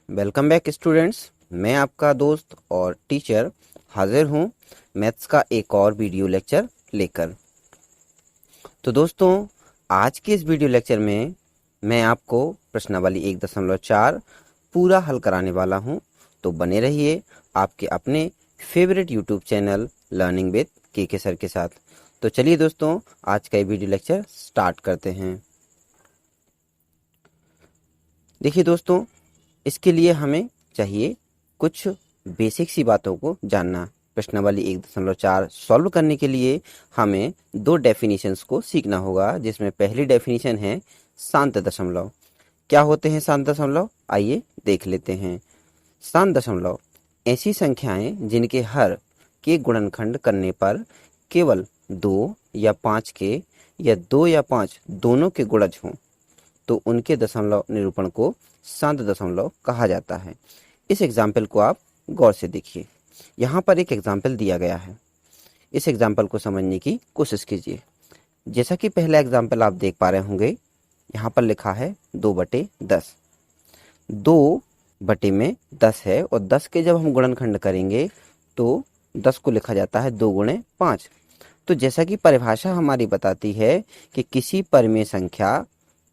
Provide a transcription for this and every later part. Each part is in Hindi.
Welcome back students. मैं आपका दोस्त और टीचर हाजिर हूँ मैथ्स का एक और वीडियो लेक्चर लेकर। तो दोस्तों, आज के इस वीडियो लेक्चर में मैं आपको प्रश्नावली 1.4 पूरा हल कराने वाला हूँ। तो बने रहिए आपके अपने favourite YouTube channel learning with के सर के साथ। तो चलिए दोस्तों, आज का ये वीडियो लेक्चर स्टार्ट करते हैं। देखिए दोस्तों, इसके लिए हमें चाहिए कुछ बेसिक सी बातों को जानना। प्रश्नावली 1.4 सॉल्व करने के लिए हमें दो डेफिनेशंस को सीखना होगा, जिसमें पहली डेफिनेशन है शांत दशमलव। क्या होते हैं शांत दशमलव, आइए देख लेते हैं। शांत दशमलव ऐसी संख्याएं जिनके हर के गुणनखंड करने पर केवल 2 या 5 के या 2 या 5 दोनों के गुणज हों, तो उनके दशमलव निरूपण को शांत दशमलव कहा जाता है। इस एग्जाम्पल को आप गौर से देखिए। यहाँ पर एक एग्जाम्पल दिया गया है, इस एग्जाम्पल को समझने की कोशिश कीजिए। जैसा कि पहला एग्जाम्पल आप देख पा रहे होंगे, यहाँ पर लिखा है 2/10। 2/10 है और 10 के जब हम गुणनखंड करेंगे तो 10 को लिखा जाता है 2 गुणे 5। तो जैसा कि परिभाषा हमारी बताती है कि किसी परिमेय संख्या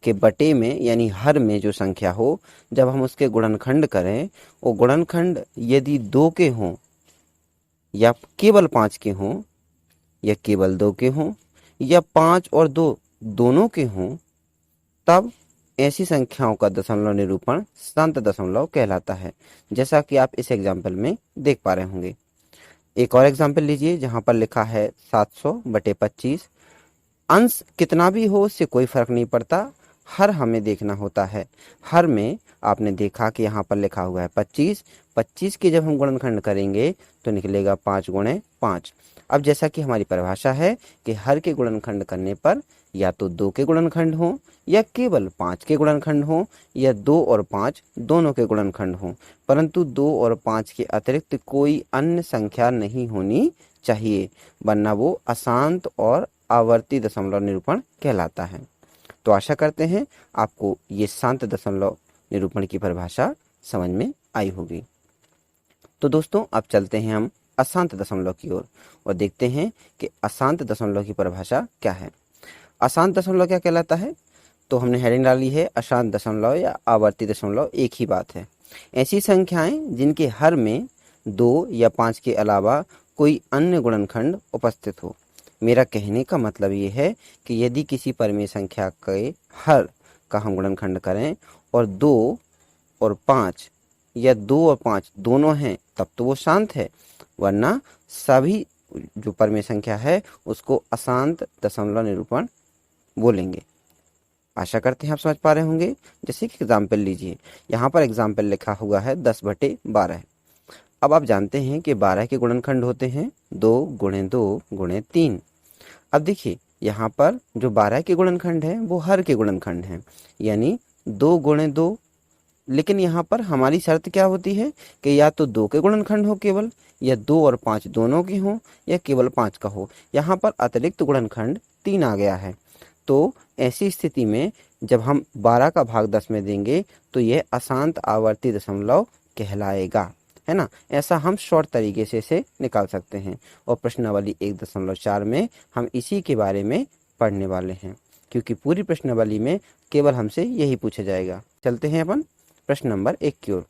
के बटे में यानी हर में जो संख्या हो, जब हम उसके गुणनखंड करें, वो गुणनखंड यदि 2 के हों या केवल 5 के हों या केवल 2 के हों या 5 और 2 दोनों के हों, तब ऐसी संख्याओं का दशमलव निरूपण शांत दशमलव कहलाता है, जैसा कि आप इस एग्जाम्पल में देख पा रहे होंगे। एक और एग्जाम्पल लीजिए, जहाँ पर लिखा है 700/25। अंश कितना भी हो उससे कोई फर्क नहीं पड़ता, हर हमें देखना होता है। हर में आपने देखा कि यहाँ पर लिखा हुआ है 25। 25 के जब हम गुणनखंड करेंगे तो निकलेगा 5 गुणे 5। अब जैसा कि हमारी परिभाषा है कि हर के गुणनखंड करने पर या तो 2 के गुणनखंड हों या केवल 5 के गुणनखंड हों या 2 और 5 दोनों के गुणनखंड हों, परंतु 2 और 5 के अतिरिक्त कोई अन्य संख्या नहीं होनी चाहिए, वरना वो अशांत और आवर्ती दशमलव निरूपण कहलाता है। तो आशा करते हैं आपको ये शांत दशमलव निरूपण की परिभाषा समझ में आई होगी। तो दोस्तों, अब चलते हैं हम अशांत दशमलव की ओर और देखते हैं कि अशांत दशमलव की परिभाषा क्या है। अशांत दशमलव क्या कहलाता है, तो हमने हेडिंग डाली है अशांत दशमलव या आवर्ती दशमलव, एक ही बात है। ऐसी संख्याएं जिनके हर में 2 या 5 के अलावा कोई अन्य गुणनखंड उपस्थित हो। मेरा कहने का मतलब ये है कि यदि किसी परिमेय संख्या के हर का हम गुणनखंड करें और 2 और 5 या 2 और 5 दोनों हैं, तब तो वो शांत है, वरना सभी जो परिमेय संख्या है उसको अशांत दशमलव निरूपण बोलेंगे। आशा करते हैं आप समझ पा रहे होंगे। जैसे कि एग्जाम्पल लीजिए, यहाँ पर एग्जाम्पल लिखा हुआ है 10/12। अब आप जानते हैं कि 12 के गुणनखंड होते हैं 2 गुणे 2 गुणे 3। अब देखिए, यहाँ पर जो 12 के गुणनखंड है वो हर के गुणनखंड हैं, यानी 2 गुणे 2। लेकिन यहाँ पर हमारी शर्त क्या होती है कि या तो 2 के गुणनखंड हो केवल, या 2 और 5 दोनों के हों, या केवल 5 का हो। यहाँ पर अतिरिक्त गुणनखंड 3 आ गया है। तो ऐसी स्थिति में जब हम 12 का भाग 10 में देंगे तो यह अशांत आवर्ती दशमलव कहलाएगा, है ना। ऐसा हम शॉर्ट तरीके से इसे निकाल सकते हैं और प्रश्नावली 1.4 में हम इसी के बारे में पढ़ने वाले हैं, क्योंकि पूरी प्रश्नावली में केवल हमसे यही पूछा जाएगा। चलते हैं अपन प्रश्न नंबर 1 की ओर।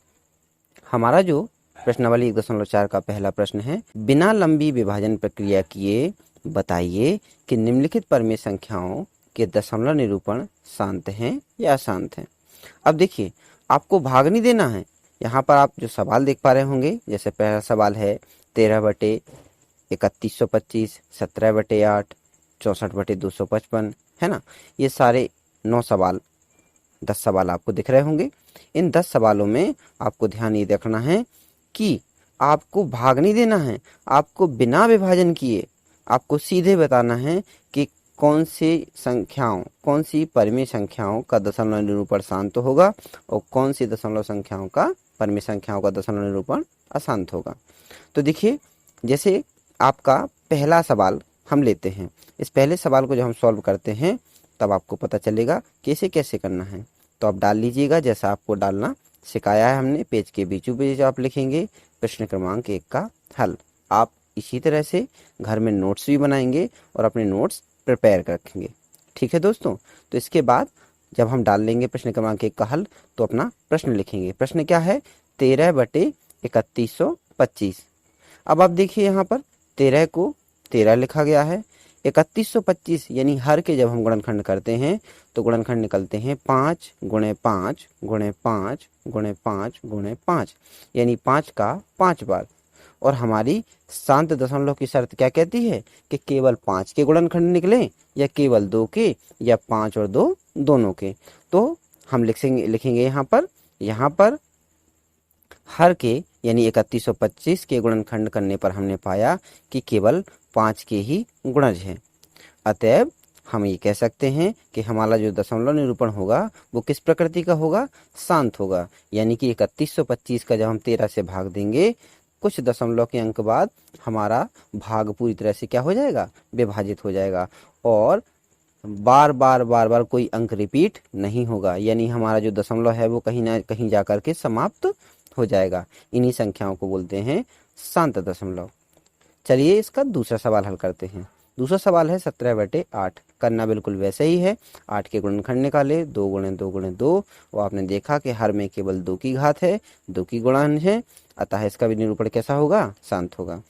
हमारा जो प्रश्नावली 1.4 का पहला प्रश्न है, बिना लंबी विभाजन प्रक्रिया किए बताइए कि निम्नलिखित परिमेय संख्याओं के दशमलव निरूपण शांत हैं या अशांत हैं। अब देखिए, आपको भाग नहीं देना है। यहाँ पर आप जो सवाल देख पा रहे होंगे, जैसे पहला सवाल है 13/3125, 17/8, 64/255, है ना। ये सारे 9 सवाल 10 सवाल आपको दिख रहे होंगे। इन 10 सवालों में आपको ध्यान ये रखना है कि आपको भाग नहीं देना है। आपको बिना विभाजन किए आपको सीधे बताना है कि कौन सी परिमेय संख्याओं का दशमलव निरूपण शांत होगा और कौन सी परिमेय संख्याओं का दशमलव निरूपण अशांत होगा। तो देखिए, जैसे आपका पहला सवाल हम लेते हैं। इस पहले सवाल को जब हम सॉल्व करते हैं तब आपको पता चलेगा कि इसे कैसे करना है। तो आप डाल लीजिएगा जैसा आपको डालना सिखाया है हमने, पेज के बीचों बीच आप लिखेंगे प्रश्न क्रमांक 1 का हल। आप इसी तरह से घर में नोट्स भी बनाएंगे और अपने नोट्स प्रिपेयर कर रखेंगे। ठीक है दोस्तों, तो इसके बाद जब हम डाल लेंगे प्रश्न क्रमांक 1 का हल तो अपना प्रश्न लिखेंगे। प्रश्न क्या है? 13/3125। अब आप देखिए यहाँ पर 13 को 13 लिखा गया है, 3125 यानी हर के जब हम गुणनखंड करते हैं तो गुणनखंड निकलते हैं 5 गुणे 5 गुणे 5 गुणे 5 गुणे 5, यानी 5 का 5 बार। और हमारी शांत दशमलव की शर्त क्या कहती है कि केवल 5 के गुणनखंड निकलें या केवल 2 के या 5 और 2 दोनों के। तो हम लिखेंगे यहाँ पर हर के यानी 3125 के गुणनखंड करने पर हमने पाया कि केवल 5 के ही गुणज हैं। अतएव हम ये कह सकते हैं कि हमारा जो दशमलव निरूपण होगा वो किस प्रकृति का होगा? शांत होगा। यानी कि 3125 का जब हम 13 से भाग देंगे, कुछ दशमलव के अंक बाद हमारा भाग पूरी तरह से क्या हो जाएगा? विभाजित हो जाएगा और बार बार कोई अंक रिपीट नहीं होगा। यानी हमारा जो दशमलव है वो कहीं ना कहीं जाकर के समाप्त हो जाएगा। इन्हीं संख्याओं को बोलते हैं शांत दशमलव। चलिए इसका दूसरा सवाल हल करते हैं। दूसरा सवाल है 17/8। करना बिल्कुल वैसे ही है। 8 के गुणनखंड निकाले, 2 गुणे 2 गुणे 2। और आपने देखा कि हर में केवल 2 की घात है, 2 की गुणन है, अतः इसका भी निरूपण कैसा होगा? शांत होगा।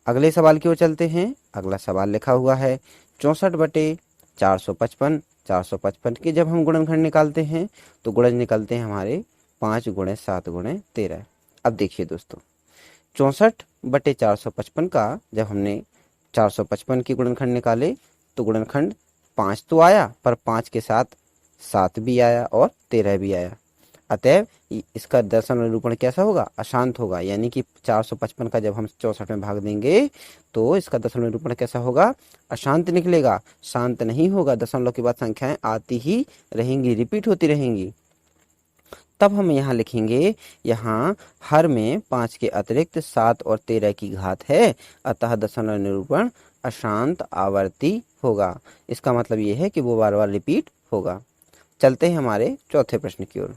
अगले सवाल की ओर चलते हैं। अगला सवाल लिखा हुआ है 64/455। 455 के जब हम गुणनखंड निकालते हैं तो गुणज निकलते हैं हमारे 5 गुणे 7 गुणे 13। अब देखिए दोस्तों, 64/455 का जब हमने 455 के गुणनखंड निकाले तो गुणनखंड 5 तो आया, पर 5 के साथ 7 भी आया और 13 भी आया। अतएव इसका दशमलव निरूपण कैसा होगा? अशांत होगा। यानी कि 455 का जब हम 64 में भाग देंगे तो इसका दशमलव निरूपण कैसा होगा? अशांत निकलेगा, शांत नहीं होगा। दशमलव के बाद संख्याएं आती ही रहेंगी, रिपीट होती रहेंगी। तब हम यहाँ लिखेंगे, यहाँ हर में 5 के अतिरिक्त 7 और 13 की घात है, अतः दशमलव निरूपण अशांत आवर्ती होगा। इसका मतलब ये है कि वो बार बार रिपीट होगा। चलते हैं हमारे चौथे प्रश्न की ओर।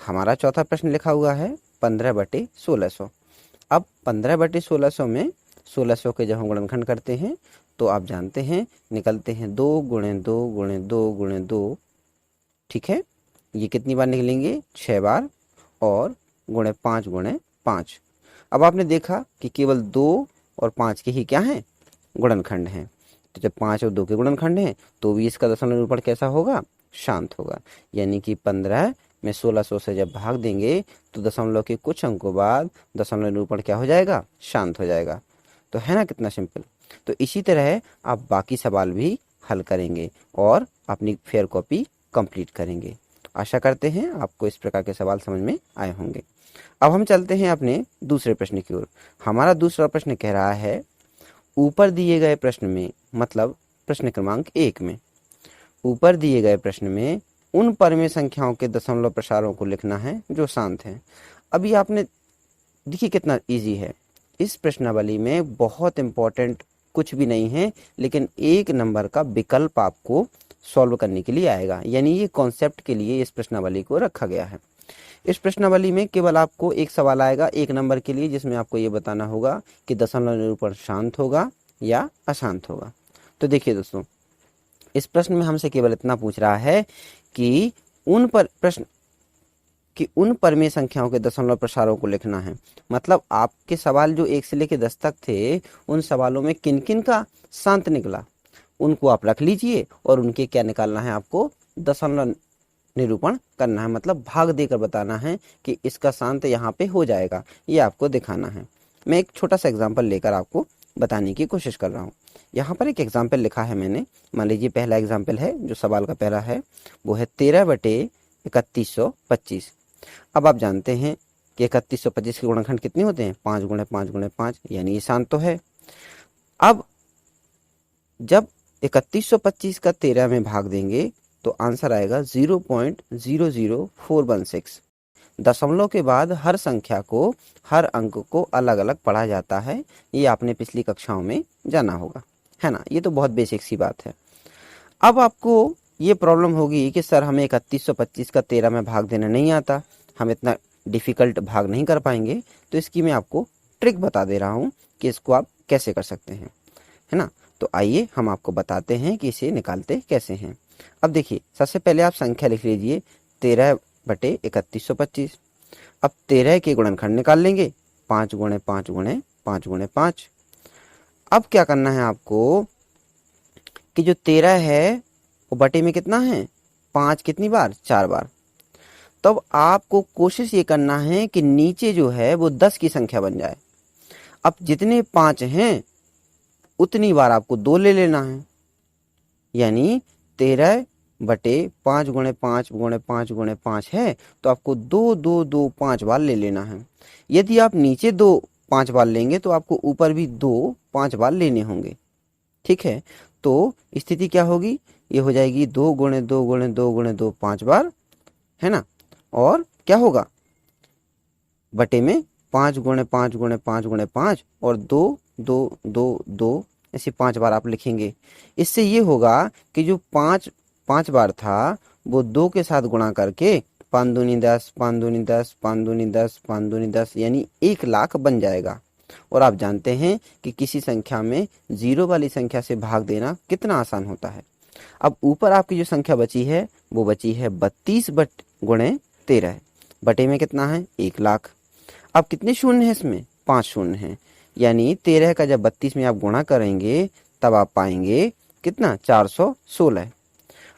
हमारा चौथा प्रश्न लिखा हुआ है 15/1600। अब 15/1600 में 1600 के जब हम गुणनखंड करते हैं तो आप जानते हैं निकलते हैं 2 गुणे 2 गुणे 2 गुणे 2। ठीक है, ये कितनी बार निकलेंगे? 6 बार और गुणे 5 गुणे 5। अब आपने देखा कि केवल 2 और 5 के ही क्या हैं? गुणनखंड हैं। तो जब 5 और 2 के गुणनखंड हैं तो भी इसका दशमलव निरूपण कैसा होगा? शांत होगा। यानी कि 15 में 1600 से जब भाग देंगे तो दशमलव के कुछ अंकों बाद दशमलव निरूपण क्या हो जाएगा? शांत हो जाएगा। तो है ना कितना सिंपल। तो इसी तरह आप बाकी सवाल भी हल करेंगे और अपनी फेयर कॉपी कंप्लीट करेंगे। आशा करते हैं आपको इस प्रकार के सवाल समझ में आए होंगे। अब हम चलते हैं अपने दूसरे प्रश्न की ओर। हमारा दूसरा प्रश्न कह रहा है, ऊपर दिए गए प्रश्न में, मतलब प्रश्न क्रमांक 1 में, ऊपर दिए गए प्रश्न में उन परमेय संख्याओं के दशमलव प्रसारों को लिखना है जो शांत हैं। अभी आपने देखिए कितना इजी है। इस प्रश्नावली में बहुत इंपॉर्टेंट कुछ भी नहीं है, लेकिन 1 नंबर का विकल्प आपको सॉल्व करने के लिए आएगा। यानी ये कॉन्सेप्ट के लिए इस प्रश्नावली को रखा गया है। इस प्रश्नावली में केवल आपको एक सवाल आएगा 1 नंबर के लिए, जिसमें आपको ये बताना होगा कि दशमलव निरूपण शांत होगा या अशांत होगा। तो देखिए दोस्तों, इस प्रश्न में हमसे केवल इतना पूछ रहा है कि उन परमेय संख्याओं के दशमलव प्रसारों को लिखना है। मतलब आपके सवाल जो 1 से लेकर 10 तक थे, उन सवालों में किन किन का शांत निकला उनको आप रख लीजिए और उनके क्या निकालना है? आपको दशमलव निरूपण करना है। मतलब भाग देकर बताना है कि इसका शांत यहाँ पे हो जाएगा, ये आपको दिखाना है। मैं एक छोटा सा एग्जाम्पल लेकर आपको बताने की कोशिश कर रहा हूँ। यहाँ पर एक एग्जाम्पल लिखा है मैंने। मान लीजिए पहला एग्जाम्पल है, जो सवाल का पहला है वो है 13/3125। अब आप जानते हैं कि 3125 के गुणनखंड कितने होते हैं? 5 गुणे 5 गुणे 5, यानी ये शांत तो है। अब जब 3125 का 13 में भाग देंगे तो आंसर आएगा 0.00416। दशमलव के बाद हर संख्या को, हर अंक को अलग अलग पढ़ा जाता है। ये आपने पिछली कक्षाओं में जाना होगा, है ना। ये तो बहुत बेसिक सी बात है। अब आपको ये प्रॉब्लम होगी कि सर हमें 3125 का 13 में भाग देना नहीं आता, हम इतना डिफ़िकल्ट भाग नहीं कर पाएंगे, तो इसकी मैं आपको ट्रिक बता दे रहा हूँ कि इसको आप कैसे कर सकते हैं, है ना। तो आइए हम आपको बताते हैं कि इसे निकालते कैसे हैं। अब देखिए, सबसे पहले आप संख्या लिख लीजिए 13/3125। अब 13 के गुणनखंड निकाल लेंगे, 5 गुणे 5 गुणे 5 गुणे 5। अब क्या करना है आपको कि जो 13 है वो बटे में कितना है, 5 कितनी बार, 4 बार। तब आपको कोशिश ये करना है कि नीचे जो है वो 10 की संख्या बन जाए। अब जितने 5 हैं उतनी बार आपको 2 ले लेना है, यानी 13/5 गुणे 5 गुणे 5 गुणे 5 है, तो आपको 2 2 2 5 बार ले लेना है। यदि आप नीचे 2 5 बार लेंगे तो आपको ऊपर भी 2 5 बार लेने होंगे, ठीक है। तो स्थिति क्या होगी, ये हो जाएगी 2 गुणे 2 गुणे 2 गुणे 2 5 बार, है ना। और क्या होगा, बटे में 5 गुणे 5 गुणे 5 गुणे 5 और 2 2 2 2 ऐसे 5 बार आप लिखेंगे। इससे ये होगा कि जो 5 बार था वो 2 के साथ गुणा करके 5 दूनी 10 5 दूनी 10 5 दूनी 10 5 दूनी 10 यानी 1 लाख बन जाएगा। और आप जानते हैं कि किसी संख्या में जीरो वाली संख्या से भाग देना कितना आसान होता है। अब ऊपर आपकी जो संख्या बची है वो बची है 32 गुणे 13, बटे में कितना है, 1 लाख। अब कितने शून्य हैं इसमें, 5 शून्य हैं, यानी 13 का जब 32 में आप गुणा करेंगे तब आप पाएंगे कितना, 416।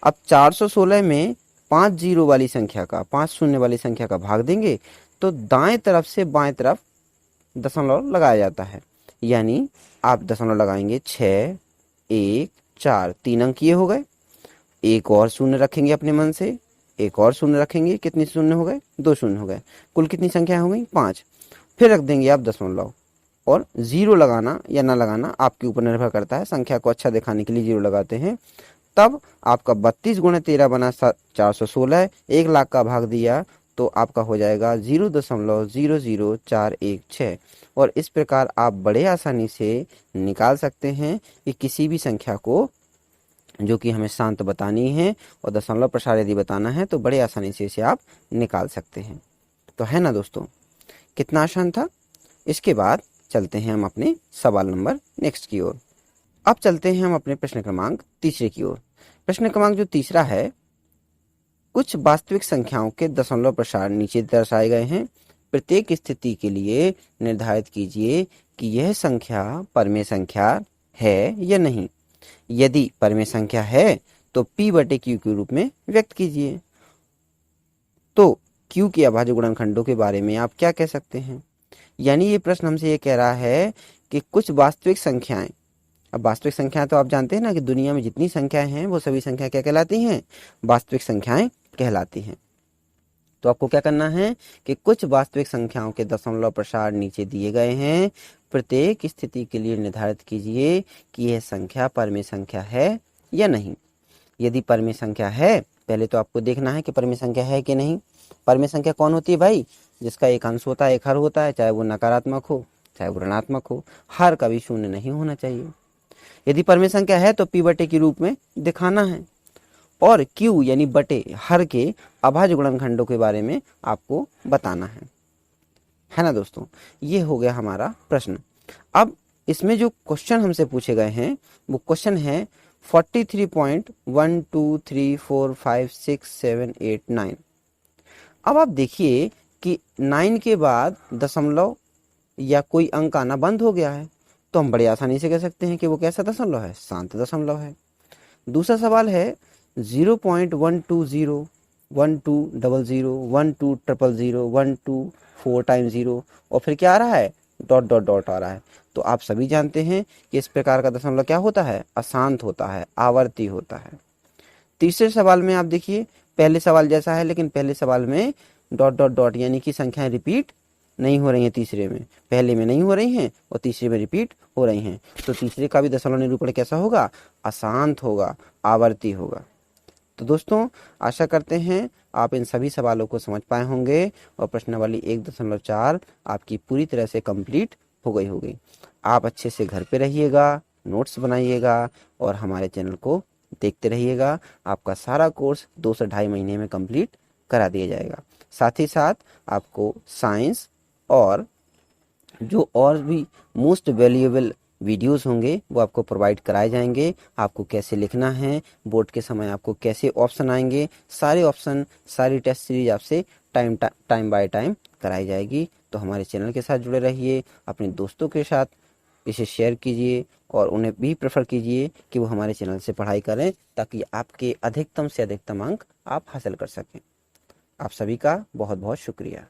अब 416 में 5 जीरो वाली संख्या का, 5 शून्य वाली संख्या का भाग देंगे तो दाएं तरफ से बाएं तरफ दशमलव लगाया जाता है, यानी आप दशमलव लगाएंगे 6 1 4, 3 अंक ये हो गए। एक और शून्य रखेंगे अपने मन से, एक और शून्य रखेंगे, कितने शून्य हो गए, 2 शून्य हो गए। कुल कितनी संख्या हो गई, 5। फिर रख देंगे आप दशमलव, और जीरो लगाना या ना लगाना आपके ऊपर निर्भर करता है। संख्या को अच्छा दिखाने के लिए जीरो लगाते हैं। तब आपका 32 गुणे 13 बना 416, 1 लाख का भाग दिया तो आपका हो जाएगा 0.00416। और इस प्रकार आप बड़े आसानी से निकाल सकते हैं कि किसी भी संख्या को जो कि हमें शांत बतानी है और दशमलव प्रसार यदि बताना है तो बड़े आसानी से इसे आप निकाल सकते हैं। तो है ना दोस्तों, कितना आसान था। इसके बाद चलते हैं हम अपने सवाल नंबर नेक्स्ट की ओर। अब चलते हैं हम अपने प्रश्न क्रमांक तीसरे की ओर। प्रश्न क्रमांक जो तीसरा है, कुछ वास्तविक संख्याओं के दशमलव प्रसार नीचे दर्शाए गए हैं। प्रत्येक स्थिति के लिए निर्धारित कीजिए कि यह संख्या परमेय संख्या है या नहीं। यदि परमेय संख्या है तो p/q के रूप में व्यक्त कीजिए। तो q के अभाज्य गुणनखंडों के बारे में आप क्या कह सकते हैं, यानी ये प्रश्न हमसे ये कह रहा है कि कुछ वास्तविक संख्याएं, अब वास्तविक संख्याएं तो आप जानते हैं ना कि दुनिया में जितनी संख्याएं हैं वो सभी संख्या क्या कहलाती हैं, वास्तविक संख्याएं कहलाती हैं। तो आपको क्या करना है कि कुछ वास्तविक संख्याओं के दशमलव प्रसार नीचे दिए गए हैं। प्रत्येक स्थिति के लिए निर्धारित कीजिए कि यह संख्या परमेय संख्या है या नहीं। यदि परमेय संख्या है, पहले तो आपको देखना है कि परमेय संख्या है कि नहीं। परमेय संख्या कौन होती है भाई, जिसका एक अंश होता है, एक हर होता है, चाहे वो नकारात्मक हो चाहे वो ऋणात्मक हो, हर कभी शून्य नहीं होना चाहिए। यदि परमेय संख्या है तो p/q के रूप में दिखाना है, और q यानी बटे हर के अभाज्य गुणनखंडों के बारे में आपको बताना है ना दोस्तों। ये हो गया हमारा प्रश्न। अब इसमें जो क्वेश्चन हमसे पूछे गए हैं वो क्वेश्चन है 43.123456789। अब आप देखिए कि 9 के बाद दशमलव या कोई अंक आना बंद हो गया है, तो हम बड़े आसानी से कह सकते हैं कि वो कैसा दशमलव है, शांत दशमलव है। दूसरा सवाल है 0.120 1200 1200 124 टाइम 0, और फिर क्या आ रहा है, डॉट डॉट डॉट आ रहा है। तो आप सभी जानते हैं कि इस प्रकार का दशमलव क्या होता है, अशांत होता है, आवर्ती होता है। तीसरे सवाल में आप देखिए पहले सवाल जैसा है, लेकिन पहले सवाल में डॉट डॉट डॉट यानी कि संख्याएं रिपीट नहीं हो रही हैं। तीसरे में, पहले में नहीं हो रही हैं और तीसरे में रिपीट हो रही हैं। तो तीसरे का भी दशमलव निरूपण कैसा होगा, अशांत होगा, आवर्ती होगा। तो दोस्तों आशा करते हैं आप इन सभी सवालों को समझ पाए होंगे और प्रश्नावली 1.4 आपकी पूरी तरह से कंप्लीट हो गई होगी। आप अच्छे से घर पे रहिएगा, नोट्स बनाइएगा और हमारे चैनल को देखते रहिएगा। आपका सारा कोर्स 2 से ढाई महीने में कंप्लीट करा दिया जाएगा। साथ ही साथ आपको साइंस और जो और भी मोस्ट वैल्यूएबल वीडियोस होंगे वो आपको प्रोवाइड कराए जाएंगे। आपको कैसे लिखना है, बोर्ड के समय आपको कैसे ऑप्शन आएंगे, सारे ऑप्शन, सारी टेस्ट सीरीज आपसे टाइम बाय टाइम कराई जाएगी। तो हमारे चैनल के साथ जुड़े रहिए, अपने दोस्तों के साथ इसे शेयर कीजिए और उन्हें भी प्रेफर कीजिए कि वो हमारे चैनल से पढ़ाई करें, ताकि आपके अधिकतम से अधिकतम अंक आप हासिल कर सकें। आप सभी का बहुत बहुत शुक्रिया।